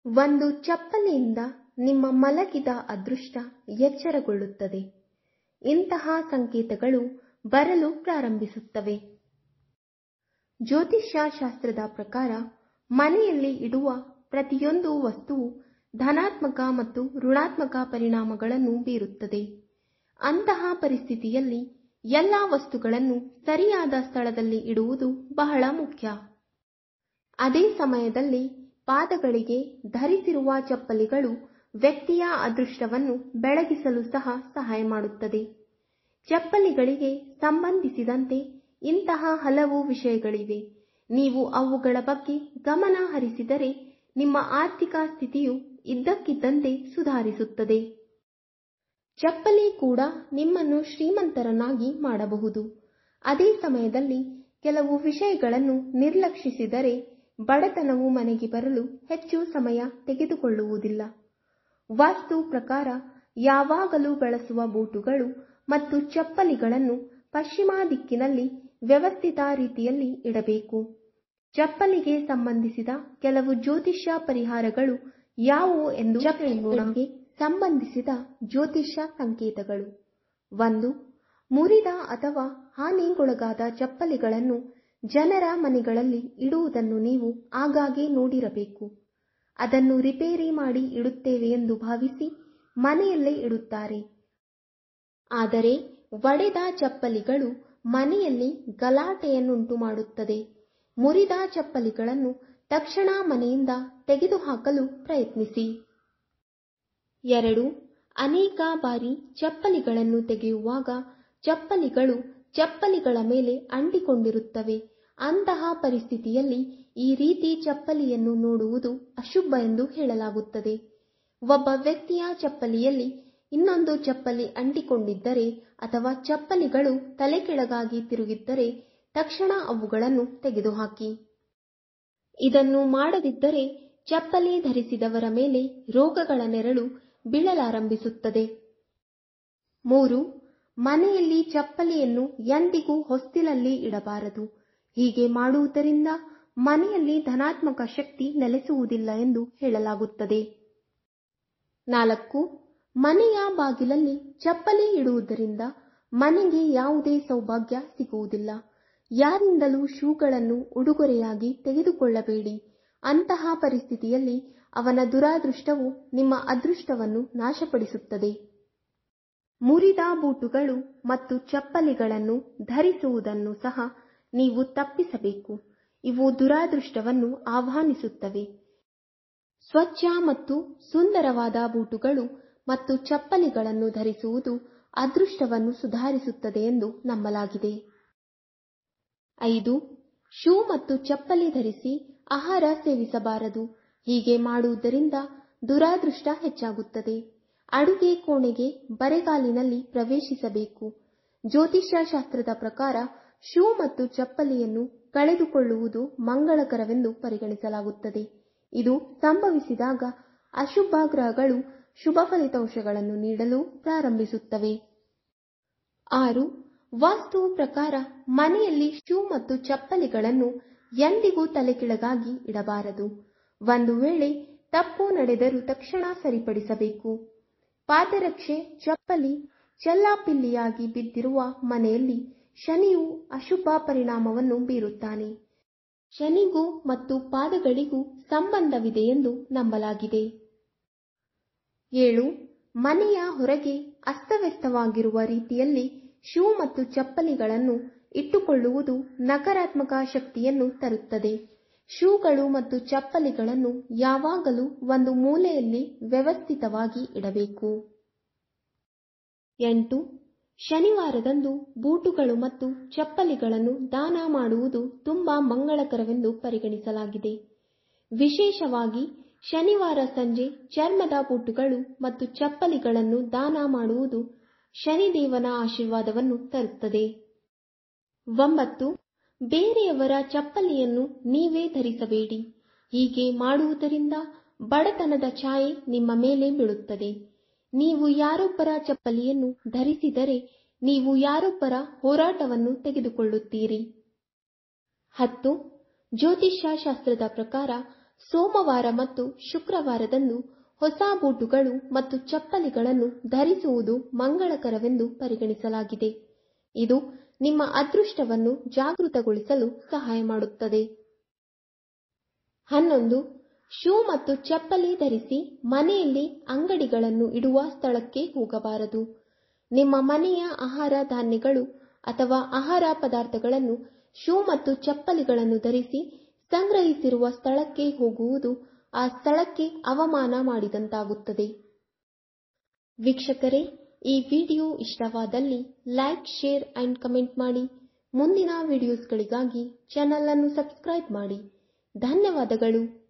ಒಂದು ಚಪ್ಪಲಿಯಿಂದ ನಿಮ್ಮ ಮಲಗಿದ ಅದೃಷ್ಟ ಎಚ್ಚರಗೊಳ್ಳುತ್ತದೆ. ಇಂತಹ ಸಂಕೇತಗಳು ಬರಲು ಪ್ರಾರಂಭಿಸುತ್ತವೆ. ಜ್ಯೋತಿಷ್ಯ ಶಾಸ್ತ್ರದ ಪ್ರಕಾರ ಮನೆಯಲ್ಲಿ ಇಡುವ ಪ್ರತಿಯೊಂದು ವಸ್ತುವು ಧನಾತ್ಮಕ ಮತ್ತು ಋಣಾತ್ಮಕ ಪರಿಣಾಮಗಳನ್ನು ಬೀರುತ್ತದೆ. ಅಂತಹ ಪರಿಸ್ಥಿತಿಯಲ್ಲಿ ಎಲ್ಲ ವಸ್ತುಗಳನ್ನು ಸರಿಯಾದ ಸ್ಥಳದಲ್ಲಿ ಇಡುವುದು ಬಹಳ ಮುಖ್ಯ. ಅದೇ ಸಮಯದಲ್ಲಿ ಪಾದಗಳಿಗೆ ಧರಿಸಿರುವ ಚಪ್ಪಲಿಗಳು ವ್ಯಕ್ತಿಯ ಅದೃಷ್ಟವನ್ನು ಬೆಳಗಿಸಲು ಸಹ ಸಹಾಯ ಮಾಡುತ್ತದೆ. ಚಪ್ಪಲಿಗಳಿಗೆ ಸಂಬಂಧಿಸಿದಂತೆ ಇಂತಹ ಹಲವು ವಿಷಯಗಳಿವೆ. ನೀವು ಅವುಗಳ ಬಗ್ಗೆ ಗಮನ ಹರಿಸಿದರೆ ನಿಮ್ಮ ಆರ್ಥಿಕ ಸ್ಥಿತಿಯು ಇದ್ದಕ್ಕಿದ್ದಂತೆ ಸುಧಾರಿಸುತ್ತದೆ. ಚಪ್ಪಲಿ ಕೂಡ ನಿಮ್ಮನ್ನು ಶ್ರೀಮಂತರನ್ನಾಗಿ ಮಾಡಬಹುದು. ಅದೇ ಸಮಯದಲ್ಲಿ ಕೆಲವು ವಿಷಯಗಳನ್ನು ನಿರ್ಲಕ್ಷಿಸಿದರೆ ಬಡತನವು ಮನೆಗೆ ಬರಲು ಹೆಚ್ಚು ಸಮಯ ತೆಗೆದುಕೊಳ್ಳುವುದಿಲ್ಲ. ವಾಸ್ತು ಪ್ರಕಾರ ಯಾವಾಗಲೂ ಬಳಸುವ ಬೂಟುಗಳು ಮತ್ತು ಚಪ್ಪಲಿಗಳನ್ನು ಪಶ್ಚಿಮ ದಿಕ್ಕಿನಲ್ಲಿ ವ್ಯವಸ್ಥಿತ ರೀತಿಯಲ್ಲಿ ಇಡಬೇಕು. ಚಪ್ಪಲಿಗೆ ಸಂಬಂಧಿಸಿದ ಕೆಲವು ಜ್ಯೋತಿಷ್ಯ ಪರಿಹಾರಗಳು ಯಾವುವು ಎಂದು ಚಪ್ಪಲಿಗೆ ಸಂಬಂಧಿಸಿದ ಜ್ಯೋತಿಷ್ಯ ಸಂಕೇತಗಳು. 1. ಮುರಿದ ಅಥವಾ ಹಾನಿಗೊಳಗಾದ ಚಪ್ಪಲಿಗಳನ್ನು ಜನರ ಮನೆಗಳಲ್ಲಿ ಇಡುವುದನ್ನು ನೀವು ಆಗಾಗ್ಗೆ ನೋಡಿರಬೇಕು. ಅದನ್ನು ರಿಪೇರಿ ಮಾಡಿ ಇಡುತ್ತೇವೆ ಎಂದು ಭಾವಿಸಿ ಮನೆಯಲ್ಲೇ ಇಡುತ್ತಾರೆ. ಆದರೆ ಒಡೆದ ಚಪ್ಪಲಿಗಳು ಮನೆಯಲ್ಲಿ ಗಲಾಟೆಯನ್ನುಂಟು ಮಾಡುತ್ತದೆ. ಮುರಿದ ಚಪ್ಪಲಿಗಳನ್ನು ತಕ್ಷಣ ಮನೆಯಿಂದ ತೆಗೆದುಹಾಕಲು ಪ್ರಯತ್ನಿಸಿ. 2. ಅನೇಕ ಬಾರಿ ಚಪ್ಪಲಿಗಳನ್ನು ತೆಗೆಯುವಾಗ ಚಪ್ಪಲಿಗಳು ಚಪ್ಪಲಿಗಳ ಮೇಲೆ ಅಂಟಿಕೊಂಡಿರುತ್ತವೆ. ಅಂತಹ ಪರಿಸ್ಥಿತಿಯಲ್ಲಿ ಈ ರೀತಿ ಚಪ್ಪಲಿಯನ್ನು ನೋಡುವುದು ಅಶುಭ ಎಂದು ಹೇಳಲಾಗುತ್ತದೆ. ಒಬ್ಬ ವ್ಯಕ್ತಿಯ ಚಪ್ಪಲಿಯಲ್ಲಿ ಇನ್ನೊಂದು ಚಪ್ಪಲಿ ಅಂಟಿಕೊಂಡಿದ್ದರೆ ಅಥವಾ ಚಪ್ಪಲಿಗಳು ತಲೆಕೆಳಗಾಗಿ ತಿರುಗಿದ್ದರೆ ತಕ್ಷಣ ಅವುಗಳನ್ನು ತೆಗೆದುಹಾಕಿ. ಇದನ್ನು ಮಾಡದಿದ್ದರೆ ಚಪ್ಪಲಿ ಧರಿಸಿದವರ ಮೇಲೆ ರೋಗಗಳ ನೆರಳು ಬೀಳಲಾರಂಭಿಸುತ್ತದೆ. 3. ಮನೆಯಲ್ಲಿ ಚಪ್ಪಲಿಯನ್ನು ಎಂದಿಗೂ ಹೊಸ್ತಿಲಲ್ಲಿ ಇಡಬಾರದು. ಹೀಗೆ ಮಾಡುವುದರಿಂದ ಮನೆಯಲ್ಲಿ ಧನಾತ್ಮಕ ಶಕ್ತಿ ನೆಲೆಸುವುದಿಲ್ಲ ಎಂದು ಹೇಳಲಾಗುತ್ತದೆ. 4. ಮನೆಯ ಬಾಗಿಲಲ್ಲಿ ಚಪ್ಪಲಿ ಇಡುವುದರಿಂದ ಮನೆಗೆ ಯಾವುದೇ ಸೌಭಾಗ್ಯ ಸಿಗುವುದಿಲ್ಲ. ಯಾರಿಂದಲೂ ಶೂಗಳನ್ನು ಉಡುಗೊರೆಯಾಗಿ ತೆಗೆದುಕೊಳ್ಳಬೇಡಿ. ಅಂತಹ ಪರಿಸ್ಥಿತಿಯಲ್ಲಿ ಅವನ ದುರಾದೃಷ್ಟವು ನಿಮ್ಮ ಅದೃಷ್ಟವನ್ನು ನಾಶಪಡಿಸುತ್ತದೆ. ಮುರಿದ ಬೂಟುಗಳು ಮತ್ತು ಚಪ್ಪಲಿಗಳನ್ನು ಧರಿಸುವುದನ್ನು ಸಹ ನೀವು ತಪ್ಪಿಸಬೇಕು. ಇವು ದುರಾದೃಷ್ಟವನ್ನು ಆಹ್ವಾನಿಸುತ್ತವೆ. ಸ್ವಚ್ಛ ಮತ್ತು ಸುಂದರವಾದ ಬೂಟುಗಳು ಮತ್ತು ಚಪ್ಪಲಿಗಳನ್ನು ಧರಿಸುವುದು ಅದೃಷ್ಟವನ್ನು ಸುಧಾರಿಸುತ್ತದೆ ಎಂದು ನಂಬಲಾಗಿದೆ. 5. ಶೂ ಮತ್ತು ಚಪ್ಪಲಿ ಧರಿಸಿ ಆಹಾರ ಸೇವಿಸಬಾರದು. ಹೀಗೆ ಮಾಡುವುದರಿಂದ ದುರಾದೃಷ್ಟ ಹೆಚ್ಚಾಗುತ್ತದೆ. ಅಡುಗೆ ಕೋಣೆಗೆ ಬರೆಗಾಲಿನಲ್ಲಿ ಪ್ರವೇಶಿಸಬೇಕು. ಜ್ಯೋತಿಷ್ಯ ಶಾಸ್ತ್ರದ ಪ್ರಕಾರ ಶೂ ಮತ್ತು ಚಪ್ಪಲಿಯನ್ನು ಕಳೆದುಕೊಳ್ಳುವುದು ಮಂಗಳಕರವೆಂದು ಪರಿಗಣಿಸಲಾಗುತ್ತದೆ. ಇದು ಸಂಭವಿಸಿದಾಗ ಅಶುಭ ಗ್ರಹಗಳು ಶುಭ ಫಲಿತಾಂಶಗಳನ್ನು ನೀಡಲು ಪ್ರಾರಂಭಿಸುತ್ತವೆ. 6. ವಾಸ್ತು ಪ್ರಕಾರ ಮನೆಯಲ್ಲಿ ಶೂ ಮತ್ತು ಚಪ್ಪಲಿಗಳನ್ನು ಎಂದಿಗೂ ತಲೆಕೆಳಗಾಗಿ ಇಡಬಾರದು. ಒಂದು ವೇಳೆ ತಪ್ಪು ನಡೆದರೂ ತಕ್ಷಣ ಸರಿಪಡಿಸಬೇಕು. ಪಾದರಕ್ಷೆ ಚಪ್ಪಲಿ ಚೆಲ್ಲಾಪಿಲ್ಲಿಯಾಗಿ ಬಿದ್ದಿರುವ ಮನೆಯಲ್ಲಿ ಶನಿಯು ಅಶುಭ ಪರಿಣಾಮವನ್ನು ಬೀರುತ್ತಾನೆ. ಶನಿಗೂ ಮತ್ತು ಪಾದಗಳಿಗೂ ಸಂಬಂಧವಿದೆ ಎಂದು ನಂಬಲಾಗಿದೆ. 7. ಮನೆಯ ಹೊರಗೆ ಅಸ್ತವ್ಯಸ್ತವಾಗಿರುವ ರೀತಿಯಲ್ಲಿ ಶೂ ಮತ್ತು ಚಪ್ಪಲಿಗಳನ್ನು ಇಟ್ಟುಕೊಳ್ಳುವುದು ನಕಾರಾತ್ಮಕ ಶಕ್ತಿಯನ್ನು ತರುತ್ತದೆ. ಶೂಗಳು ಮತ್ತು ಚಪ್ಪಲಿಗಳನ್ನು ಯಾವಾಗಲೂ ಒಂದು ಮೂಲೆಯಲ್ಲಿ ವ್ಯವಸ್ಥಿತವಾಗಿ ಇಡಬೇಕು. 8. ಶನಿವಾರದಂದು ಬೂಟುಗಳು ಮತ್ತು ಚಪ್ಪಲಿಗಳನ್ನು ದಾನ ಮಾಡುವುದು ತುಂಬಾ ಮಂಗಳಕರವೆಂದು ಪರಿಗಣಿಸಲಾಗಿದೆ. ವಿಶೇಷವಾಗಿ ಶನಿವಾರ ಸಂಜೆ ಚರ್ಮದ ಬೂಟುಗಳು ಮತ್ತು ಚಪ್ಪಲಿಗಳನ್ನು ದಾನ ಮಾಡುವುದು ಶನಿದೇವನ ಆಶೀರ್ವಾದವನ್ನು ತರುತ್ತದೆ. 9. ಬೇರೆಯವರ ಚಪ್ಪಲಿಯನ್ನು ನೀವೇ ಧರಿಸಬೇಡಿ. ಹೀಗೆ ಮಾಡುವುದರಿಂದ ಬಡತನದ ಛಾಯೆ ನಿಮ್ಮ ಮೇಲೆ ಬೀಳುತ್ತದೆ. ನೀವು ಯಾರೊಬ್ಬರ ಚಪ್ಪಲಿಯನ್ನು ಧರಿಸಿದರೆ ನೀವು ಯಾರೊಬ್ಬರ ಹೋರಾಟವನ್ನು ತೆಗೆದುಕೊಳ್ಳುತ್ತೀರಿ. 10. ಜ್ಯೋತಿಷ್ಯ ಶಾಸ್ತ್ರದ ಪ್ರಕಾರ ಸೋಮವಾರ ಮತ್ತು ಶುಕ್ರವಾರದಂದು ಹೊಸ ಬೂಟುಗಳು ಮತ್ತು ಚಪ್ಪಲಿಗಳನ್ನು ಧರಿಸುವುದು ಮಂಗಳಕರವೆಂದು ಪರಿಗಣಿಸಲಾಗಿದೆ. ಇದು ನಿಮ್ಮ ಅದೃಷ್ಟವನ್ನು ಜಾಗೃತಗೊಳಿಸಲು ಸಹಾಯ ಮಾಡುತ್ತದೆ. 11. ಶೂ ಮತ್ತು ಚಪ್ಪಲಿ ಧರಿಸಿ ಮನೆಯಲ್ಲಿ ಅಂಗಡಿಗಳನ್ನು ಇಡುವ ಸ್ಥಳಕ್ಕೆ ಹೋಗಬಾರದು. ನಿಮ್ಮ ಮನೆಯ ಆಹಾರ ಧಾನ್ಯಗಳು ಅಥವಾ ಆಹಾರ ಪದಾರ್ಥಗಳನ್ನು ಶೂ ಮತ್ತು ಚಪ್ಪಲಿಗಳನ್ನು ಧರಿಸಿ ಸಂಗ್ರಹಿಸಿರುವ ಸ್ಥಳಕ್ಕೆ ಹೋಗುವುದು ಆ ಸ್ಥಳಕ್ಕೆ ಅವಮಾನ ಮಾಡಿದಂತಾಗುತ್ತದೆ. ವೀಕ್ಷಕರೇ, ಈ ವಿಡಿಯೋ ಇಷ್ಟವಾದಲ್ಲಿ ಲೈಕ್, ಶೇರ್ ಅಂಡ್ ಕಮೆಂಟ್ ಮಾಡಿ. ಮುಂದಿನ ವಿಡಿಯೋಸ್ಗಳಿಗಾಗಿ ಚಾನೆಲ್ ಅನ್ನು ಸಬ್ಸ್ಕ್ರೈಬ್ ಮಾಡಿ. ಧನ್ಯವಾದಗಳು.